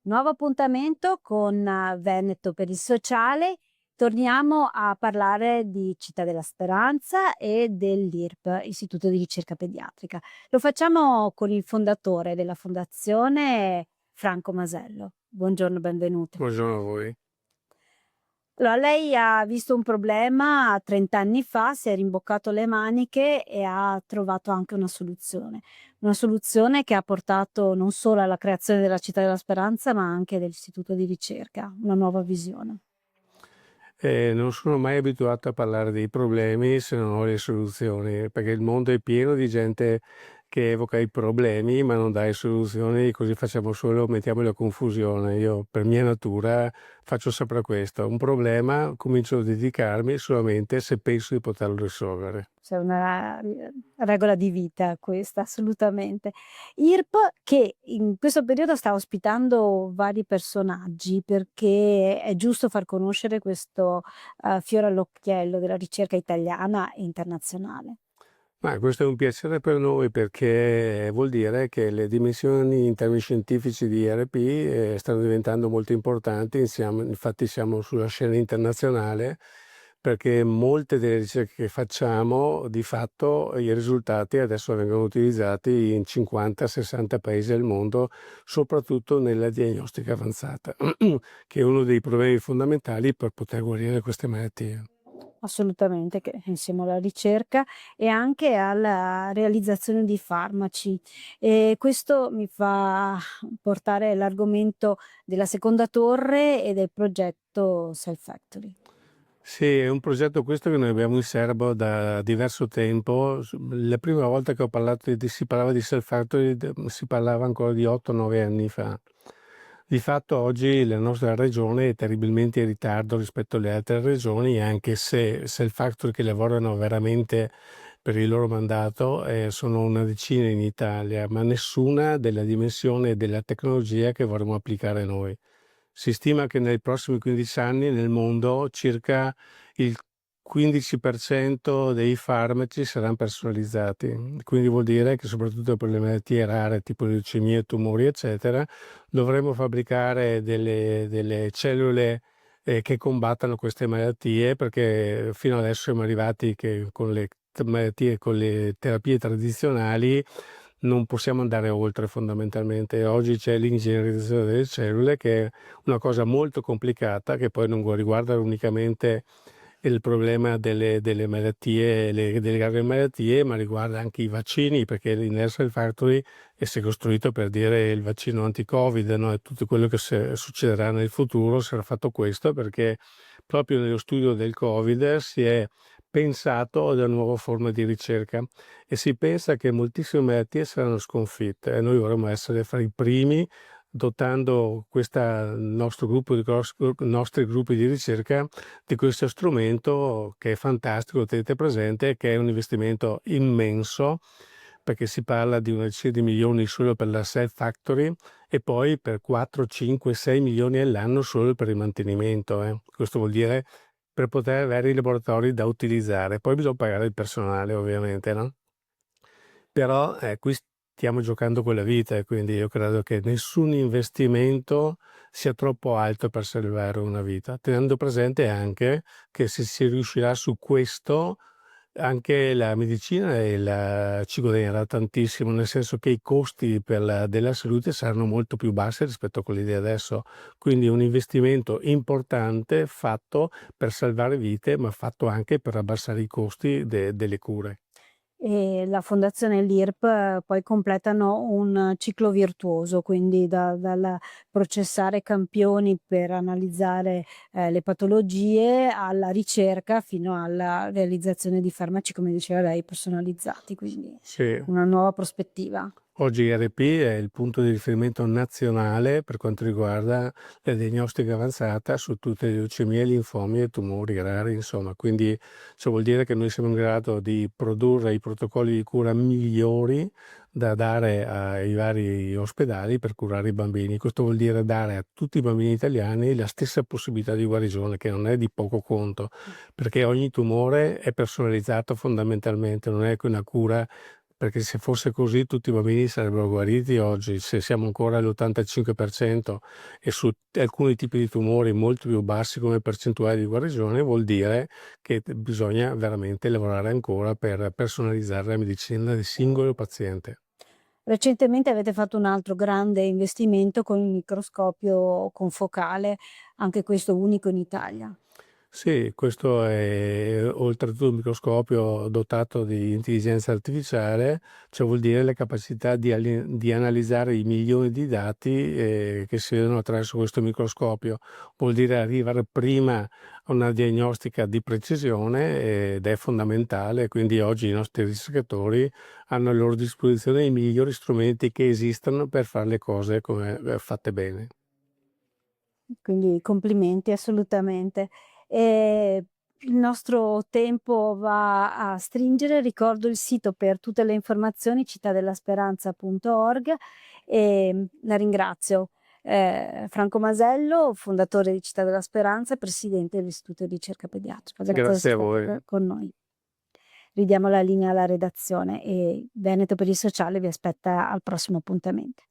Nuovo appuntamento con Veneto per il sociale. Torniamo a parlare di Città della Speranza e dell'IRP, Istituto di Ricerca Pediatrica. Lo facciamo con il fondatore della fondazione, Franco Masello. Buongiorno, benvenuto. Buongiorno a voi. Allora, lei ha visto un problema 30 anni fa, si è rimboccato le maniche e ha trovato anche una soluzione. Una soluzione che ha portato non solo alla creazione della Città della Speranza, ma anche dell'istituto di ricerca, una nuova visione. Non sono mai abituato a parlare dei problemi se non ho le soluzioni, perché il mondo è pieno di gente che evoca i problemi ma non dà le soluzioni, così facciamo solo mettiamo la confusione. Io per mia natura faccio sempre questo: un problema comincio a dedicarmi solamente se penso di poterlo risolvere. C'è una regola di vita questa, assolutamente. IRP che in questo periodo sta ospitando vari personaggi, perché è giusto far conoscere questo, fiore all'occhiello della ricerca italiana e internazionale. Ma questo è un piacere per noi perché vuol dire che le dimensioni in termini scientifici di IRP stanno diventando molto importanti, infatti siamo sulla scena internazionale perché molte delle ricerche che facciamo, di fatto i risultati adesso vengono utilizzati in 50-60 paesi del mondo, soprattutto nella diagnostica avanzata, che è uno dei problemi fondamentali per poter guarire queste malattie. Assolutamente, che insieme alla ricerca e anche alla realizzazione di farmaci. E questo mi fa portare l'argomento della seconda torre e del progetto Cell Factory. Sì, è un progetto questo che noi abbiamo in serbo da diverso tempo. La prima volta che ho parlato si parlava di Cell Factory, si parlava ancora di 8-9 anni fa. Di fatto oggi la nostra regione è terribilmente in ritardo rispetto alle altre regioni, anche se Cell Factory che lavorano veramente per il loro mandato sono una decina in Italia, ma nessuna della dimensione e della tecnologia che vorremmo applicare noi. Si stima che nei prossimi 15 anni nel mondo circa il 15% dei farmaci saran personalizzati. Quindi vuol dire che soprattutto per le malattie rare tipo leucemie, tumori, eccetera, dovremo fabbricare delle cellule, che combattano queste malattie, perché fino adesso siamo arrivati che con le terapie tradizionali non possiamo andare oltre fondamentalmente. Oggi c'è l'ingegnerizzazione delle cellule che è una cosa molto complicata, che poi non riguarda unicamente il problema delle malattie, delle gravi malattie, ma riguarda anche i vaccini, perché l'Inersal Factory è costruito per dire il vaccino anti-Covid, no? E tutto quello che succederà nel futuro sarà fatto questo, perché proprio nello studio del Covid si è pensato ad una nuova forma di ricerca e si pensa che moltissime malattie saranno sconfitte e noi vorremmo essere fra i primi, dotando questa nostro gruppo nostri gruppi di ricerca di questo strumento che è fantastico, lo tenete presente, che è un investimento immenso, perché si parla di una decina di milioni solo per la Cell Factory e poi per 4, 5, 6 milioni all'anno solo per il mantenimento. Questo vuol dire per poter avere i laboratori da utilizzare. Poi bisogna pagare il personale ovviamente, no? Però, qui stiamo giocando con la vita e quindi io credo che nessun investimento sia troppo alto per salvare una vita, tenendo presente anche che se si riuscirà su questo, anche la medicina ci guadagnerà tantissimo, nel senso che i costi della salute saranno molto più bassi rispetto a quelli di adesso. Quindi un investimento importante fatto per salvare vite, ma fatto anche per abbassare i costi delle cure. E la fondazione e l'IRP poi completano un ciclo virtuoso, quindi dal processare campioni per analizzare, le patologie, alla ricerca, fino alla realizzazione di farmaci, come diceva lei, personalizzati, quindi Sì. una nuova prospettiva. Oggi IRP è il punto di riferimento nazionale per quanto riguarda la diagnostica avanzata su tutte le leucemie, linfomi e tumori rari, insomma. Quindi ciò vuol dire che noi siamo in grado di produrre i protocolli di cura migliori da dare ai vari ospedali per curare i bambini. Questo vuol dire dare a tutti i bambini italiani la stessa possibilità di guarigione, che non è di poco conto, perché ogni tumore è personalizzato fondamentalmente, non è che una cura perché se fosse così tutti i bambini sarebbero guariti oggi. Se siamo ancora all'85% e su alcuni tipi di tumori molto più bassi come percentuale di guarigione, vuol dire che bisogna veramente lavorare ancora per personalizzare la medicina del singolo paziente. Recentemente avete fatto un altro grande investimento con il microscopio confocale, anche questo unico in Italia. Sì, questo è oltretutto un microscopio dotato di intelligenza artificiale, cioè vuol dire le capacità di analizzare i milioni di dati che si vedono attraverso questo microscopio. Vuol dire arrivare prima a una diagnostica di precisione ed è fondamentale, quindi oggi i nostri ricercatori hanno a loro disposizione i migliori strumenti che esistono per fare le cose come fatte bene. Quindi complimenti assolutamente. Ehm, il nostro tempo va a stringere, ricordo il sito per tutte le informazioni cittadellasperanza.org, la ringrazio. Franco Masello, fondatore di Città della Speranza e presidente dell'Istituto di Ricerca Pediatrica. Grazie per Grazie essere a stato voi. con noi. Ridiamo la linea alla redazione e Veneto per il Sociale vi aspetta al prossimo appuntamento.